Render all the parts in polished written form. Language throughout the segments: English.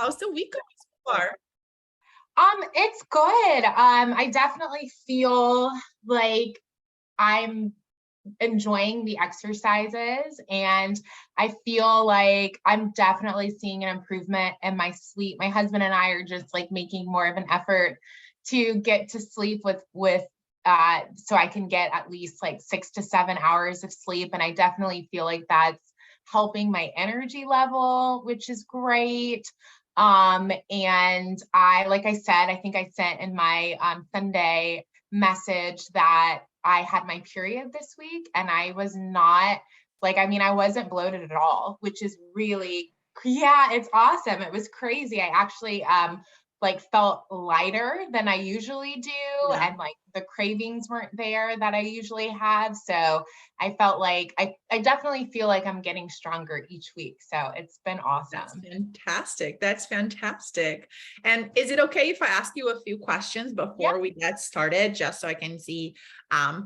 How's the week going so far? It's good. I definitely feel like I'm enjoying the exercises, and I feel like I'm definitely seeing an improvement in my sleep. My husband and I are just like making more of an effort to get to sleep so I can get at least like 6 to 7 hours of sleep. And I definitely feel like that's helping my energy level, which is great. And like I said, I think I sent in my Sunday message that I had my period this week, and I was not I wasn't bloated at all, which is really, yeah, it's awesome. It was crazy. I actually felt lighter than I usually do, Yeah. and like the cravings weren't there that I usually have. So I felt like I definitely feel like I'm getting stronger each week. So it's been That's awesome. fantastic. That's fantastic. And is it okay if I ask you a few questions Yeah. before we get started, just so I can see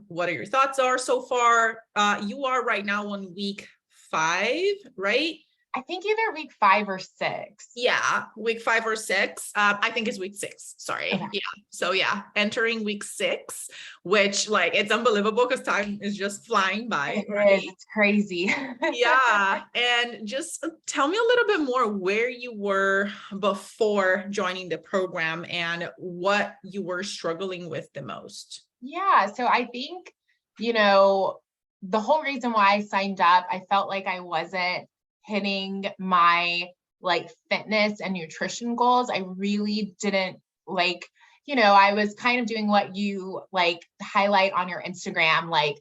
what are your thoughts are so far? You are right now on week 5, right? I think either week 5 or 6. Yeah, week 5 or 6. I think it's week 6. Sorry. Okay. Yeah. So yeah, entering week 6, which like it's unbelievable because time is just flying by, It is. right? It's crazy. Yeah. And just tell me a little bit more where you were before joining the program and what you were struggling with the most. Yeah. So I think, the whole reason why I signed up, I felt like I wasn't hitting my like fitness and nutrition goals. I really didn't like, I was kind of doing what you like highlight on your Instagram, like,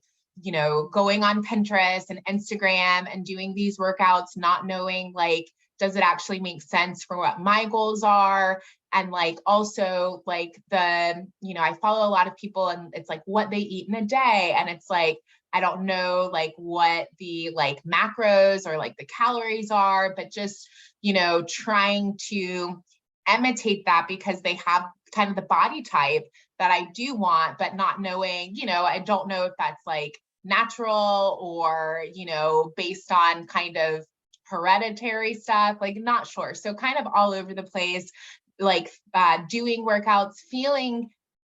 going on Pinterest and Instagram and doing these workouts, not knowing like, does it actually make sense for what my goals are? And like also like I follow a lot of people, and it's like what they eat in a day, and it's like I don't know like what the like macros or like the calories are, but just trying to imitate that because they have kind of the body type that I do want, but not knowing, I don't know if that's like natural or based on kind of hereditary stuff, like not sure. So kind of all over the place, like doing workouts, feeling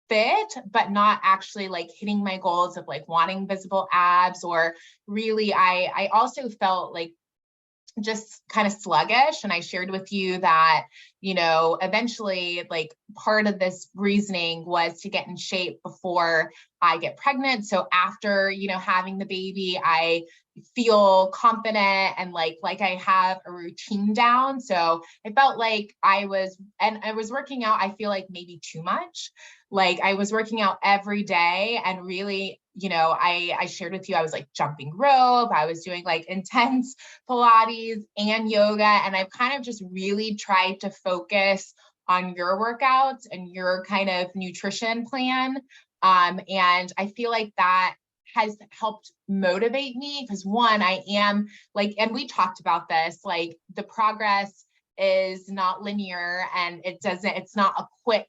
fit, but not actually like hitting my goals of like wanting visible abs. Or really, I also felt like just kind of sluggish. And I shared with you that, eventually, like part of this reasoning was to get in shape before I get pregnant. So after, having the baby, I feel confident and like I have a routine down. So I felt like I was working out, I feel like maybe too much. Like I was working out every day, and really, I shared with you, I was like jumping rope, I was doing like intense Pilates and yoga. And I've kind of just really tried to focus on your workouts and your kind of nutrition plan. And I feel like that has helped motivate me because one, I am like, and we talked about this, like the progress is not linear, and it's not a quick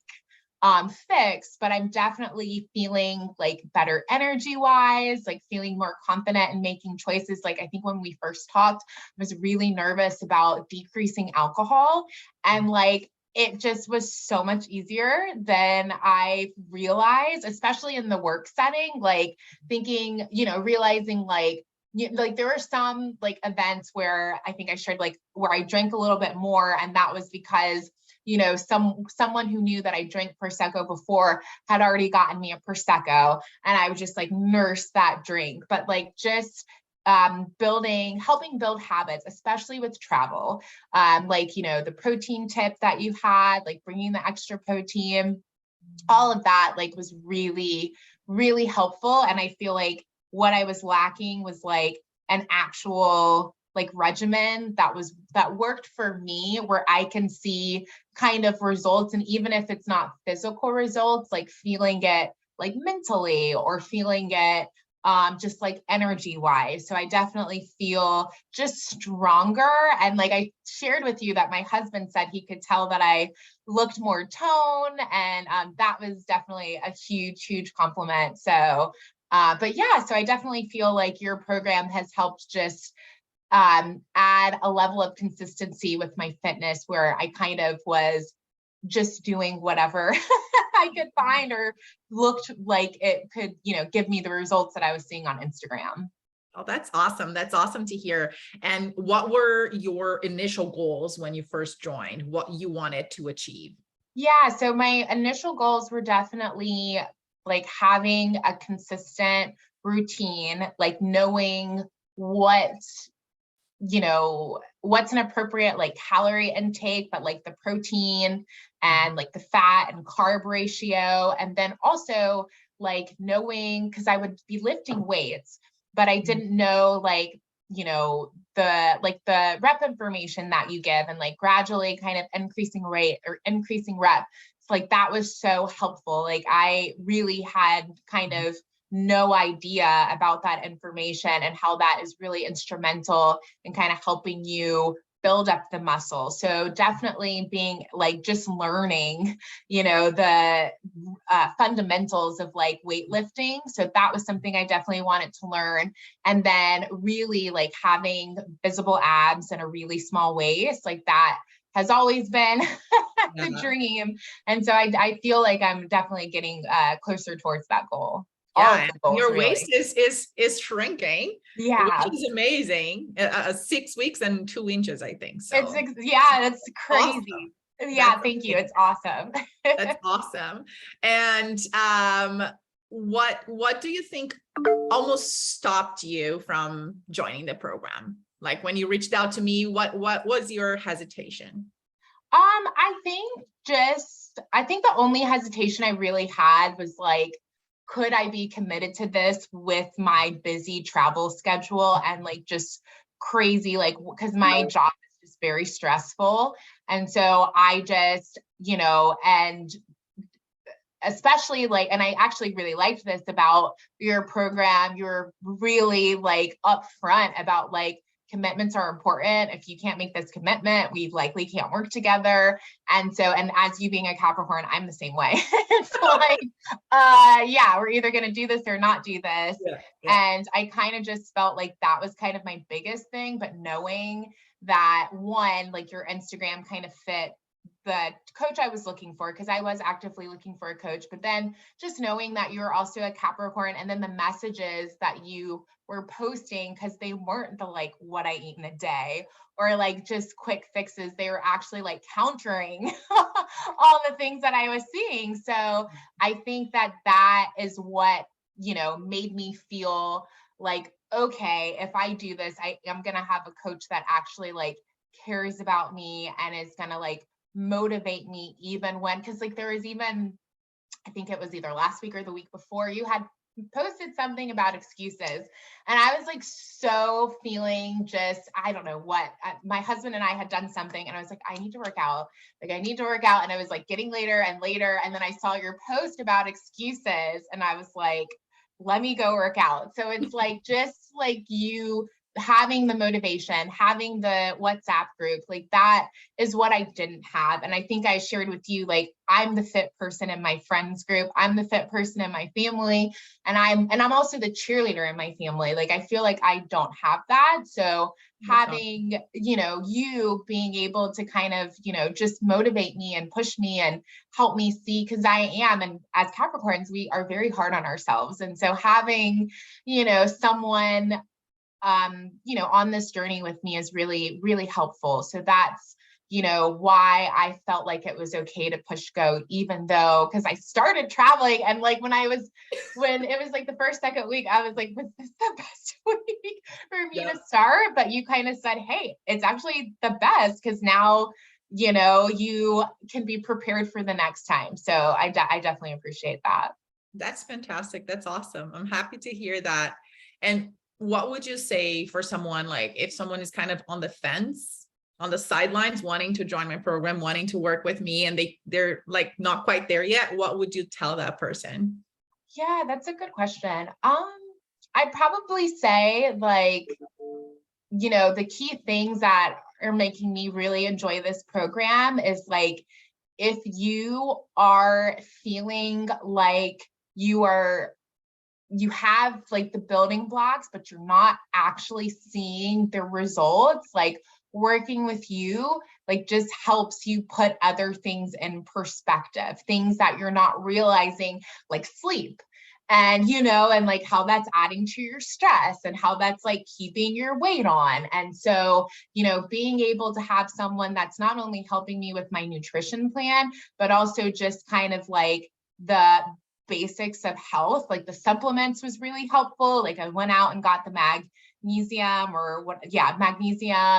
fix, but I'm definitely feeling like better energy wise, like feeling more confident in making choices. Like I think when we first talked, I was really nervous about decreasing alcohol, and like it just was so much easier than I realized, especially in the work setting, like thinking, realizing like there were some like events where I think I shared like where I drank a little bit more, and that was because someone who knew that I drank Prosecco before had already gotten me a Prosecco, and I would just like nurse that drink. But like just helping build habits, especially with travel. Like, the protein tip that you had, like bringing the extra protein, all of that like was really, really helpful. And I feel like what I was lacking was like an actual like regimen that worked for me, where I can see kind of results. And even if it's not physical results, like feeling it like mentally, or feeling it just like energy wise. So I definitely feel just stronger. And like I shared with you that my husband said he could tell that I looked more toned, and that was definitely a huge, huge compliment. So but yeah, so I definitely feel like your program has helped just add a level of consistency with my fitness where I kind of was just doing whatever I could find or looked like it could, give me the results that I was seeing on Instagram. Oh, that's awesome. That's awesome to hear. And what were your initial goals when you first joined? What you wanted to achieve? Yeah, so my initial goals were definitely like having a consistent routine, like knowing what what's an appropriate like calorie intake, but like the protein and like the fat and carb ratio. And then also like knowing, because I would be lifting weights, but I didn't know the rep information that you give and like gradually kind of increasing rate or increasing rep. So like that was so helpful. Like I really had kind of no idea about that information and how that is really instrumental in kind of helping you build up the muscle. So definitely being like just learning, the fundamentals of like weightlifting. So that was something I definitely wanted to learn. And then really like having visible abs and a really small waist, like that has always been the dream. And so I feel like I'm definitely getting closer towards that goal. All of Yeah, the goals, your really. waist is shrinking, which Yeah. is amazing. 6 weeks and 2 inches, I think. It's, So yeah, that's awesome. crazy. Yeah, That's thank you. amazing. It's awesome. That's awesome. And what do you think almost stopped you from joining the program? Like when you reached out to me, what was your hesitation? I think the only hesitation I really had was like, could I be committed to this with my busy travel schedule and like just crazy, like, because my job is just very stressful. And so I just, and especially like, and I actually really liked this about your program. You're really like upfront about like, commitments are important. If you can't make this commitment, we likely can't work together. And so, and as you being a Capricorn, I'm the same way. It's like, yeah, we're either going to do this or not do this. Yeah, yeah. And I kind of just felt like that was kind of my biggest thing, but knowing that one, like your Instagram kind of fit the coach I was looking for, because I was actively looking for a coach, but then just knowing that you're also a Capricorn, and then the messages that you were posting, because they weren't the like what I eat in a day or like just quick fixes, they were actually like countering all the things that I was seeing. So I think that that is what made me feel like, okay, if I do this, I am going to have a coach that actually like cares about me and is going to like motivate me, even when, because like there was even, I think it was either last week or the week before, you had posted something about excuses, and I was like so feeling just, I don't know what, my husband and I had done something and I was like, I need to work out, and I was like getting later and later, and then I saw your post about excuses and I was like, let me go work out. So it's like just like you having the motivation, having the WhatsApp group, like that is what I didn't have. And I think I shared with you, like, I'm the fit person in my friends group. I'm the fit person in my family. And I'm also the cheerleader in my family. Like, I feel like I don't have that. So having, you being able to kind of, just motivate me and push me and help me see, because I am, and as Capricorns, we are very hard on ourselves. And so having, someone on this journey with me is really, really helpful. So that's, why I felt like it was okay to push go, even though, because I started traveling and like when it was like the first, second week, I was like, was this the best week for me to start? But you kind of said, hey, it's actually the best, because now, you can be prepared for the next time. So I definitely appreciate that. That's fantastic. That's awesome. I'm happy to hear that. And what would you say for someone, like if someone is kind of on the fence, on the sidelines, wanting to join my program, wanting to work with me, and they're like not quite there yet, what would you tell that person? Yeah, that's a good question. I'd probably say like, the key things that are making me really enjoy this program is like, if you are feeling like you are you have like the building blocks, but you're not actually seeing the results, like working with you, like just helps you put other things in perspective, things that you're not realizing, like sleep. And, and like how that's adding to your stress and how that's like keeping your weight on. And so, being able to have someone that's not only helping me with my nutrition plan, but also just kind of like the basics of health, like the supplements was really helpful. Like I went out and got the magnesium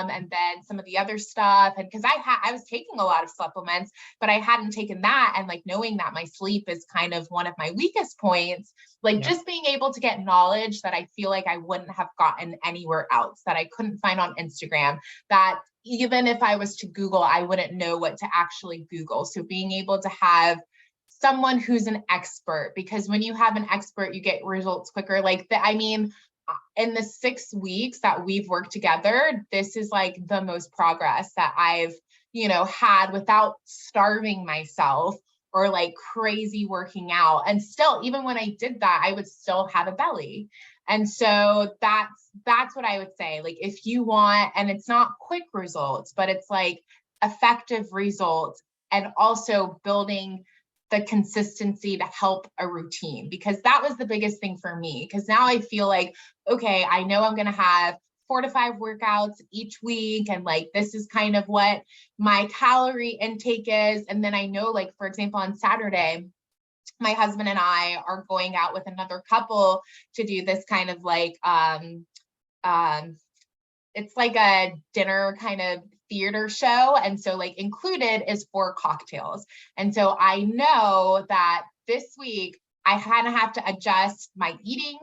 and then some of the other stuff. And because I was taking a lot of supplements, but I hadn't taken that. And like knowing that my sleep is kind of one of my weakest points, like just being able to get knowledge that I feel like I wouldn't have gotten anywhere else, that I couldn't find on Instagram, that even if I was to Google, I wouldn't know what to actually Google. So being able to have someone who's an expert, because when you have an expert, you get results quicker. In the 6 weeks that we've worked together, this is like the most progress that I've, had without starving myself or like crazy working out. And still, even when I did that, I would still have a belly. And so that's what I would say. Like, if you want, and it's not quick results, but it's like effective results, and also building the consistency to help a routine, because that was the biggest thing for me. Because now I feel like, okay, I know I'm going to have 4 to 5 workouts each week. And like, this is kind of what my calorie intake is. And then I know, like, for example, on Saturday, my husband and I are going out with another couple to do this kind of like, it's like a dinner kind of theater show. And so like included is 4 cocktails. And so I know that this week I kind of have to adjust my eating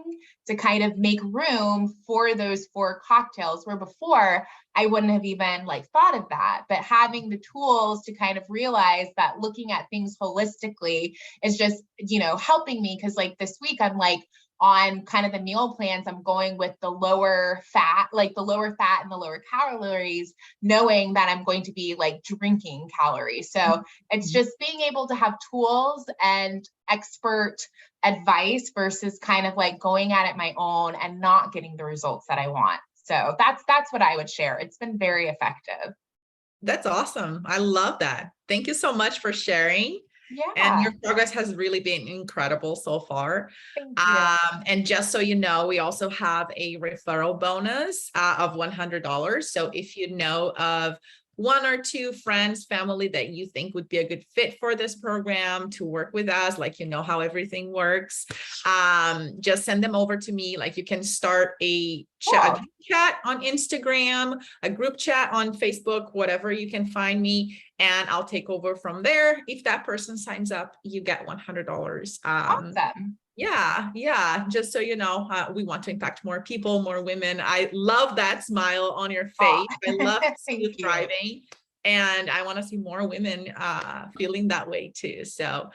to kind of make room for those 4 cocktails, where before I wouldn't have even like thought of that. But having the tools to kind of realize that looking at things holistically is just, helping me. Cause like this week I'm like, on kind of the meal plans, I'm going with the lower fat and the lower calories, knowing that I'm going to be like drinking calories. So it's just being able to have tools and expert advice versus kind of like going at it my own and not getting the results that I want. So that's what I would share. It's been very effective. That's awesome. I love that. Thank you so much for sharing. And Yeah. your progress has really been incredible so far. Thank you. And just so you know, we also have a referral bonus of $100. So if you know of 1 or 2 friends, family that you think would be a good fit for this program to work with us, like how everything works, just send them over to me. Like, you can start a chat on Instagram, a group chat on Facebook, whatever, you can find me, and I'll take over from there. If that person signs up, you get $100. Awesome. Yeah. Just so you know, we want to impact more people, more women. I love that smile on your face. I love to see you thriving. And I want to see more women feeling that way too. So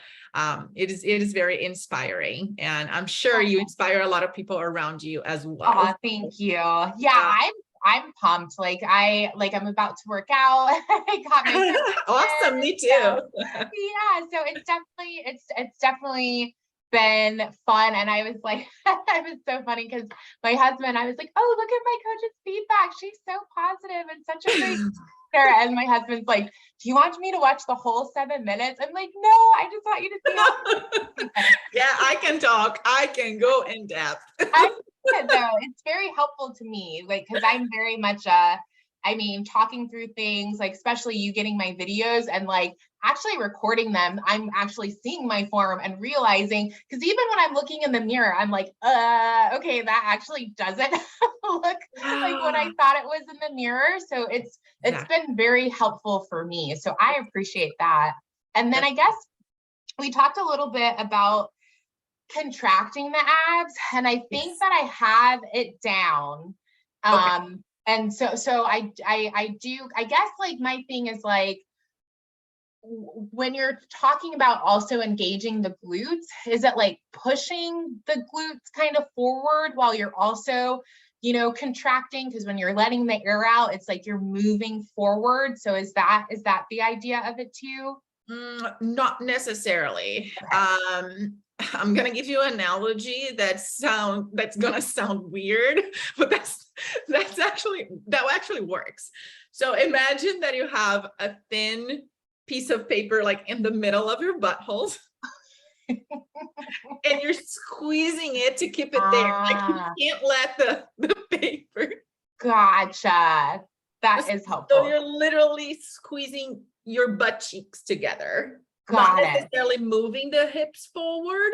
it is very inspiring. And I'm sure you inspire a lot of people around you as well. Oh, thank you. Yeah, I'm pumped. Like I'm about to work out. I got my awesome. Me too. So it's definitely been fun. And I was like, it was so funny because my husband, I was like, oh, look at my coach's feedback. She's so positive and such a great speaker. And my husband's like, do you want me to watch the whole 7 minutes? I'm like, no, I just want you to see. Yeah, I can talk. I can go in depth. It's very helpful to me, like, because I'm very much talking through things, like especially you getting my videos and like actually recording them, I'm actually seeing my form and realizing, because even when I'm looking in the mirror, I'm like, okay, that actually doesn't look like what I thought it was in the mirror. So it's been very helpful for me. So I appreciate that. And then I guess we talked a little bit about contracting the abs, and I think that I have it down. And so I do, I guess, like, my thing is like, when you're talking about also engaging the glutes, is it like pushing the glutes kind of forward while you're also, contracting? Because when you're letting the air out, it's like you're moving forward. So is that the idea of it too? Not necessarily. I'm gonna give you an analogy that's gonna sound weird, but that actually works. So imagine that you have a thin piece of paper like in the middle of your buttholes, and you're squeezing it to keep it there. Like you Ah, can't let the paper. gotcha. That is So helpful. you're literally squeezing your butt cheeks together, not Got it. necessarily moving the hips forward,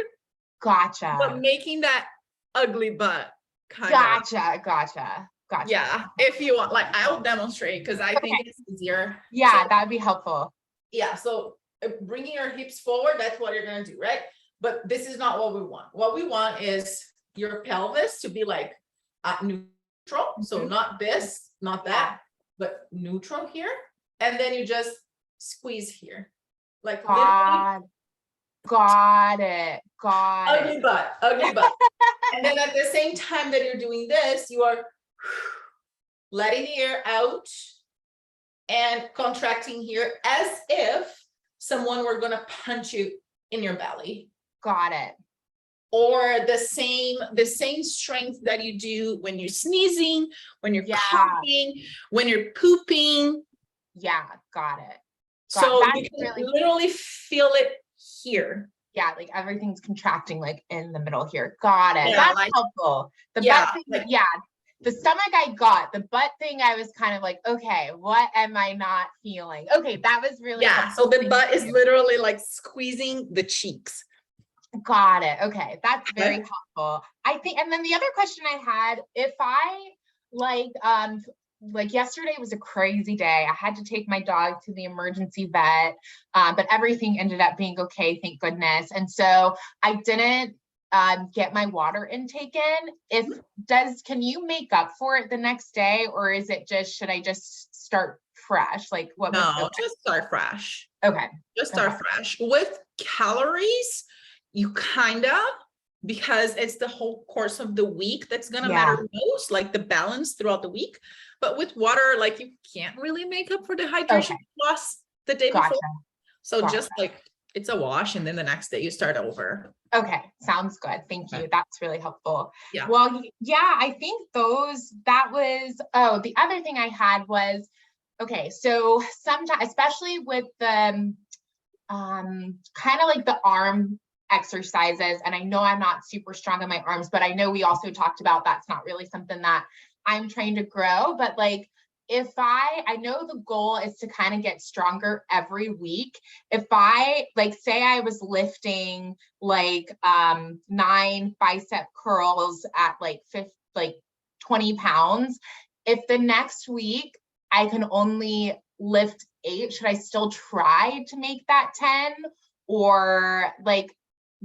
but Gotcha. making that ugly butt kind of. Gotcha. Yeah, if you want, like I'll demonstrate because I think Okay. it's easier. So Yeah, that would be helpful. yeah, so bringing your hips forward, that's what you're gonna do, right? But this is not what we want. What we want is your pelvis to be like neutral. So Mhm. not this, not that, but neutral here. And then you just squeeze here. Like literally Got it. Got it. ugly butt, ugly butt. And then at the same time that you're doing this, you are letting the air out and contracting here as if someone were gonna punch you in your belly. Got it. Or the same strength that you do when you're sneezing, when you're Yeah. coughing, when you're pooping. Yeah. Got it. So That's you can really, literally feel it here. yeah, like everything's contracting like in the middle here. Got it. Yeah, That's like helpful. The yeah, butt thing, like yeah. The stomach I got, the butt thing I was kind of like, okay, what am I not feeling? Okay, that was really yeah. helpful. So the Thank butt is you. literally like squeezing the cheeks. Got it. Okay, that's very Okay. helpful. I think, and then the other question I had, if I like yesterday was a crazy day. I had to take my dog to the emergency vet, but everything ended up being okay, thank goodness. And so I didn't get my water intake in. Can you make up for it the next day, or is it just, should I just start fresh? Like what would, No, just start fresh. okay. Just Okay. start fresh. With calories, you kind of, because it's the whole course of the week that's going to Yeah. matter most, like the balance throughout the week. But with water, like you can't really make up for the hydration Okay. loss the day Gotcha. before. So Gotcha. just like it's a wash, and then the next day you start over. Okay, sounds good. Thank you. That's really helpful. Yeah. Well, yeah, I think that was, oh, the other thing I had was, okay, so sometimes, especially with the kind of like the arm exercises, and I know I'm not super strong in my arms, but I know we also talked about that's not really something that I'm trying to grow, but like if I know the goal is to kind of get stronger every week. If I like say I was lifting like 9 bicep curls at like 20 pounds, if the next week I can only lift 8, should I still try to make that 10? Or like,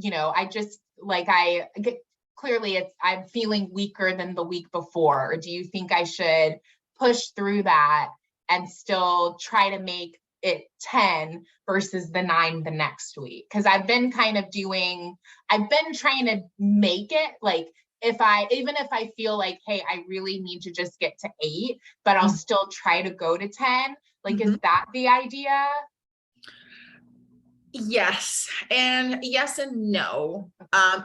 I just like I get clearly I'm feeling weaker than the week before. Or do you think I should push through that and still try to make it 10 versus the 9 the next week? Because I've been trying to make it like, even if I feel like, hey, I really need to just get to 8, but I'll still try to go to 10. Like, is that the idea? Yes, and yes and no.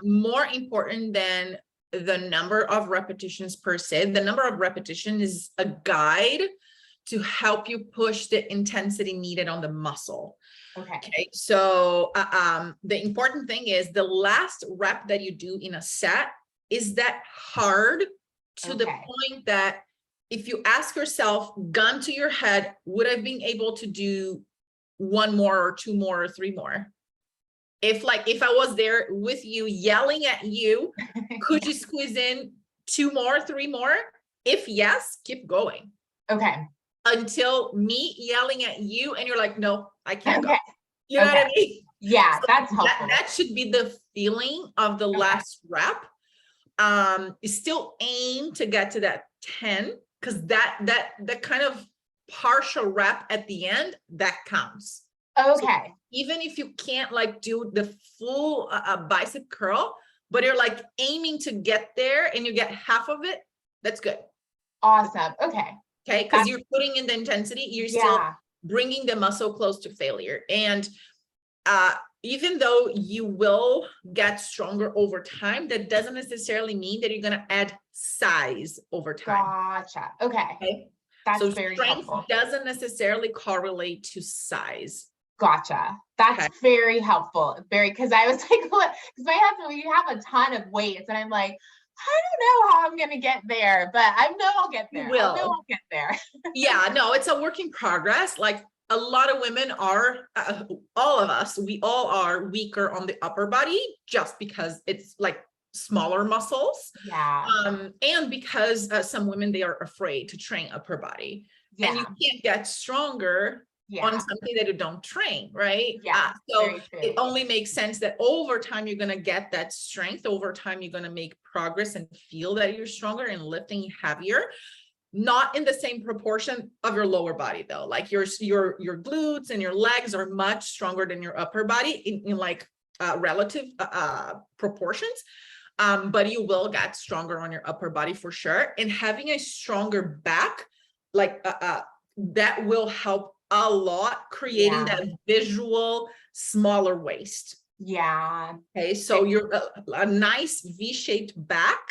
More important than the number of repetitions per se, the number of repetitions is a guide to help you push the intensity needed on the muscle. Okay, so the important thing is the last rep that you do in a set is that hard to the point that if you ask yourself, gun to your head, would I have been able to do 1 more or 2 more or 3 more? If I was there with you yelling at you, could you squeeze in 2 more, 3 more? If yes, keep going. Okay. Until me yelling at you and you're like, no, I can't go. Okay. You know what I mean? Yeah, So that's helpful. that should be the feeling of the last rep. Is still aim to get to that 10, because that kind of partial rep at the end, that counts. Okay. So even if you can't like do the full bicep curl, but you're like aiming to get there and you get half of it, that's good. Awesome. Okay. Okay, because you're putting in the intensity, you're still bringing the muscle close to failure. And even though you will get stronger over time, that doesn't necessarily mean that you're going to add size over time. Gotcha. Okay. Okay. That's So very strength helpful. doesn't necessarily correlate to size. Gotcha. That's Okay. very helpful. Because I was like, because my husband, we have a ton of weights, and I'm like, I don't know how I'm gonna get there, but I know I'll get there. You will. I know I'll get there. Yeah, no, it's a work in progress. Like a lot of women are, all of us, we all are weaker on the upper body just because it's like smaller muscles. Yeah. And because some women, they are afraid to train upper body. And you can't get stronger on something that you don't train, right? Yeah. So it only makes sense that over time, you're going to get that strength. Over time, you're going to make progress and feel that you're stronger and lifting heavier. Not in the same proportion of your lower body though. Like your glutes and your legs are much stronger than your upper body in like relative proportions. But you will get stronger on your upper body for sure. And having a stronger back, like that will help a lot, creating that visual smaller waist. Yeah. Okay, so you're a nice V-shaped back.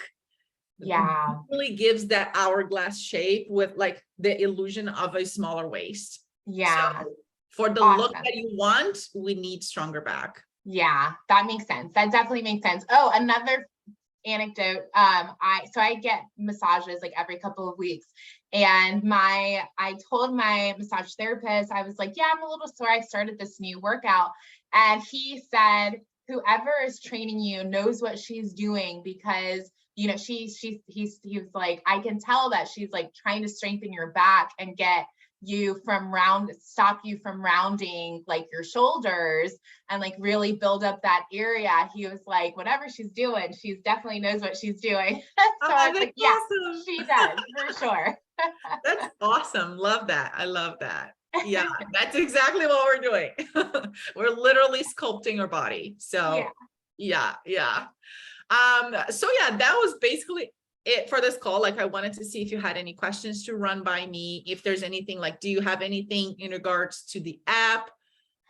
Yeah. Really gives that hourglass shape with like the illusion of a smaller waist. Yeah. So for the look that you want, we need stronger back. Yeah, that makes sense. That definitely makes sense. Oh, another anecdote. I get massages like every couple of weeks, and I told my massage therapist, I was like, yeah, I'm a little sore. I started this new workout, and he said, whoever is training you knows what she's doing, because he was like, I can tell that she's like trying to strengthen your back and get stop you from rounding like your shoulders and like really build up that area. He was like, whatever she's doing, she's definitely knows what she's doing. So I was like, yeah, awesome. She does for sure. That's awesome. Love that. I love that. Yeah, that's exactly what we're doing. We're literally sculpting our body. So yeah. So yeah, that was basically it for this call. Like I wanted to see if you had any questions to run by me. If there's anything, like, do you have anything in regards to the app,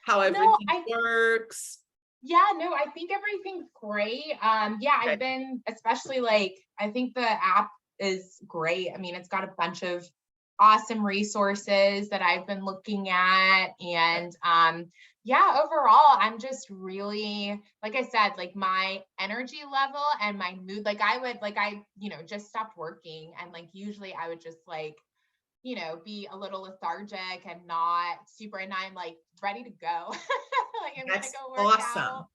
how everything works? Yeah, no, I think everything's great. I've been, especially like, I think the app is great. I mean, it's got a bunch of awesome resources that I've been looking at. And overall, I'm just really, like I said, like my energy level and my mood, like I just stopped working, and like usually I would just like, be a little lethargic and not super, and I'm like ready to go. Like I'm gonna go work out.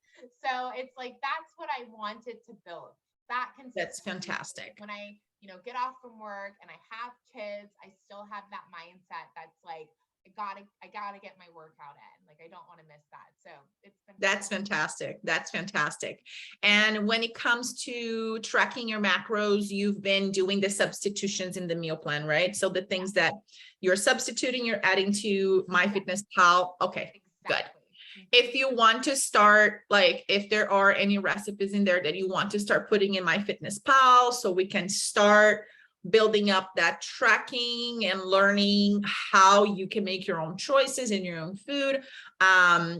So it's like, that's what I wanted to build. That consistency. That's fantastic. When I, get off from work and I have kids, I still have that mindset that's like, I gotta get my workout in. Like, I don't want to miss that. So it's fantastic. That's fantastic. That's fantastic. And when it comes to tracking your macros, you've been doing the substitutions in the meal plan, right? So the things that you're substituting, you're adding to MyFitnessPal. Okay, good. If you want to start, like if there are any recipes in there that you want to start putting in MyFitnessPal, so we can start building up that tracking and learning how you can make your own choices in your own food,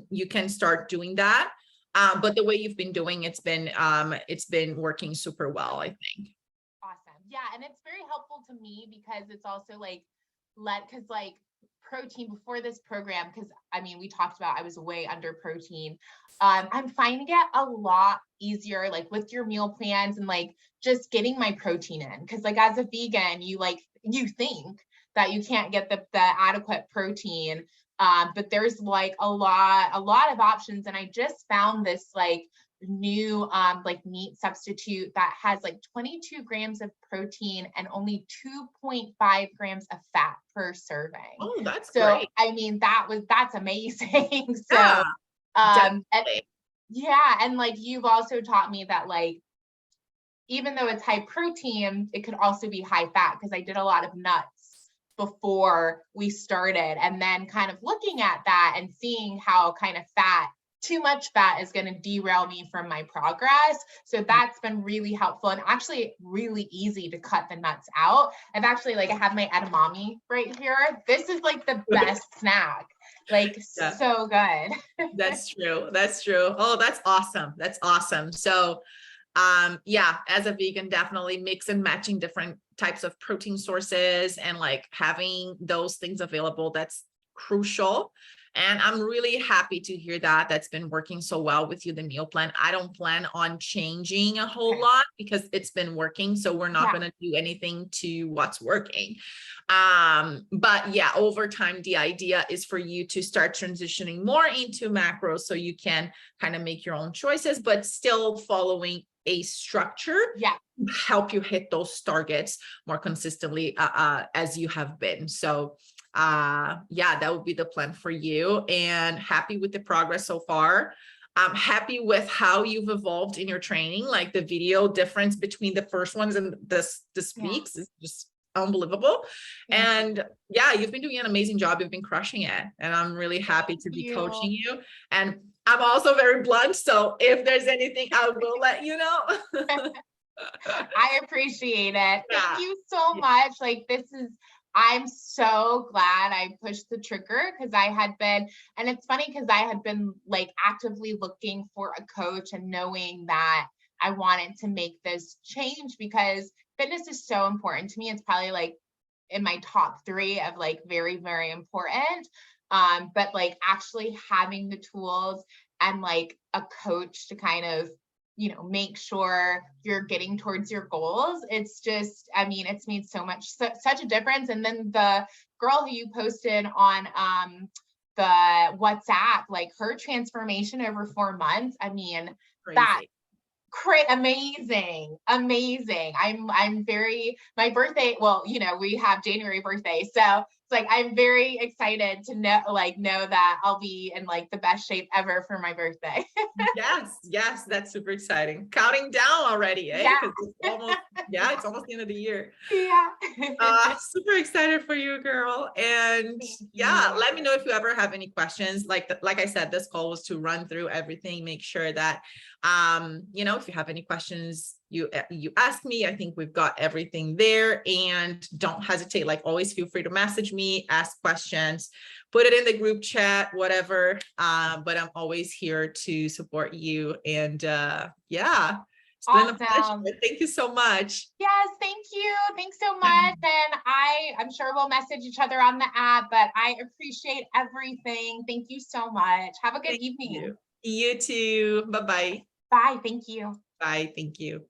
you can start doing that. But the way you've been doing, it's been working super well, I think. Awesome. Yeah. And it's very helpful to me because it's also like, because like protein before this program, because I mean, we talked about I was way under protein. I'm finding it a lot easier, like with your meal plans and like just getting my protein in. Because like as a vegan, you think that you can't get the adequate protein, but there's like a lot of options. And I just found this like new like meat substitute that has like 22 grams of protein and only 2.5 grams of fat per serving. Oh, that's great. I mean, that's amazing. So and like you've also taught me that like even though it's high protein, it could also be high fat, because I did a lot of nuts before we started, and then kind of looking at that and seeing how kind of too much fat is going to derail me from my progress. So that's been really helpful, and actually really easy to cut the nuts out. I've actually I have my edamame right here. This is like the best snack, like so good. That's true. That's true. Oh, that's awesome. That's awesome. So, yeah, as a vegan, definitely mix and matching different types of protein sources and like having those things available. That's crucial. And I'm really happy to hear that that's been working so well with you, the meal plan. I don't plan on changing a whole Okay. lot because it's been working. So we're not Yeah. going to do anything to what's working. But yeah, over time, the idea is for you to start transitioning more into macros so you can kind of make your own choices, but still following a structure Yeah. to help you hit those targets more consistently as you have been. So yeah, that would be the plan for you, and happy with the progress so far. I'm happy with how you've evolved in your training, like the video difference between the first ones and this Yeah. week's is just unbelievable. Thank you. And yeah, you've been doing an amazing job. You've been crushing it. And I'm really happy to be coaching you. And I'm also very blunt. So if there's anything, I will let you know. I appreciate it. Yeah. Thank you so much. Like I'm so glad I pushed the trigger because I had been, and it's funny because I had been like actively looking for a coach and knowing that I wanted to make this change because fitness is so important to me. It's probably like in my top 3 of like very, very important. But like actually having the tools and like a coach to kind of, make sure you're getting towards your goals. It's just, I mean, it's made so much, such a difference. And then the girl who you posted on the WhatsApp, like her transformation over 4 months, I mean, that Crazy. amazing. I'm very, my birthday, well, we have January birthday, so it's like I'm very excited to know that I'll be in like the best shape ever for my birthday. Yes, that's super exciting. Counting down already, eh? Yeah. Because it's almost the end of the year. Yeah. Super excited for you, girl. And yeah, let me know if you ever have any questions. Like I said, this call was to run through everything, make sure that if you have any questions, you ask me. I think we've got everything there, and don't hesitate. Like always, feel free to message me, ask questions, put it in the group chat, whatever. But I'm always here to support you. And yeah, it's been a Awesome. pleasure. Thank you so much. Yes, thank you. Thanks so much. And I'm sure we'll message each other on the app, but I appreciate everything. Thank you so much. Have a good Thank evening. you. You too. Bye-bye. Bye. Thank you. Bye. Thank you.